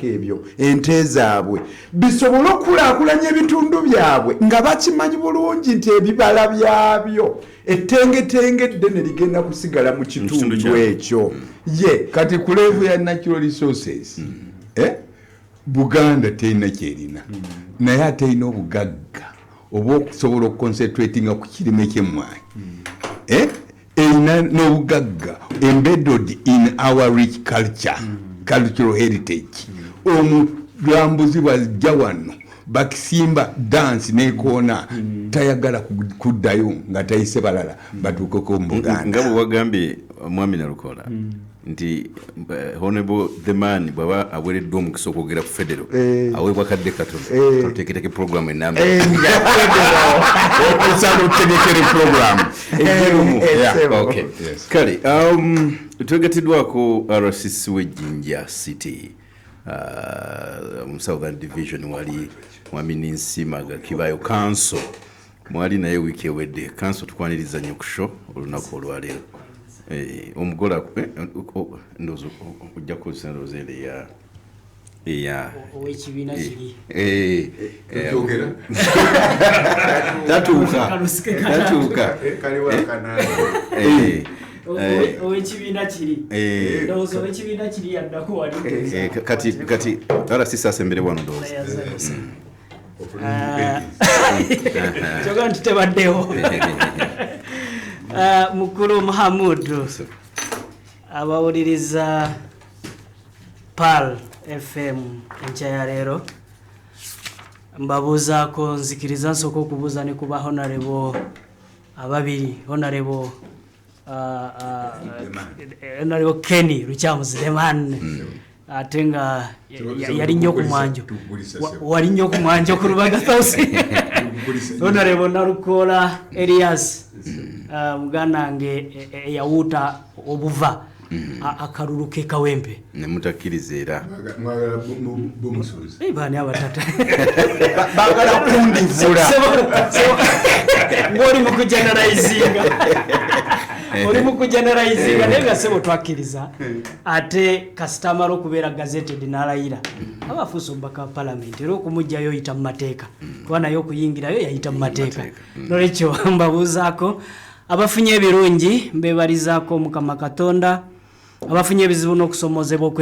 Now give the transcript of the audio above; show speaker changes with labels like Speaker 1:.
Speaker 1: ebyo ente zaabwe bisobola okulaakulanya ebitundu byabwe nga bakimanyi bulungi nti ebibala byabyo ettengetenge eddene ligenda kusigala mu kitundu ekyo ye
Speaker 2: kati ku level ya natural resources Buganda teyina kyerina naye ateyina obugagga oba okusobola okuconcentratinga ku kirime ky'emmwanyi eyina n'obugagga embedded in our rich cultural heritage omulambuzi bwajja wano bakisimba dance n'ekoona tayagala kuddayo nga tayise balala batuukeko mu Buganda
Speaker 3: nga bwe wagambye Mwami Nalukola nti honorable the man bwaba awereddwa omukisa okwogera ku federal aweebwa kadde katono tuteeketeke program enamba
Speaker 2: osala otegekere program
Speaker 3: kale twegattidwako RCC w'Ejjinja City mu Southern Division wali Mwami Ninsimaga Kibayo Council mwali naye wiiki ewedde council tukwaniriza nnyo ku show olunaku olwaleero omugola ndozo ojja kukozesa ndozo eya
Speaker 4: ow'ekibiina kiri
Speaker 3: tatuuka
Speaker 4: ow'ekibiina kiri ndowooza ow'ekibiina kiri yaddako wali
Speaker 3: kati RCC asembere wano ndowooza
Speaker 4: kyoga nti tebaddewo mukulu Mahamudu abawuliriza PAL FM enkya ya leero mbabuuzaako nzikiriza nsooka okubuuza ne kuba honorable ababiri honorable Kenny Ruchamuzi the man ate nga yali nnyo ku mwanjo wali nnyo ku mwanjo ku Lubaga South honorable Nalukola Elias muganda nge yawuta obuva akalulu ke kawempe
Speaker 3: nemutakkiriza era
Speaker 4: bani abatata
Speaker 1: bagala kundivula
Speaker 4: ng'oli mu kugeneralizinga naye nga sebo twakkiriza ate kasitama okubeera gazetted n'alayira abafuusa omubaka wa palamenti era okumugjayo oyita mu mateeka kuba naye okuyingirayo yayita mu mateeka nolwekyo mbabuuzaako abafunye ebirungi mbebalizaako Mukama Katonda abafunye ebizibu n'okusomozebwa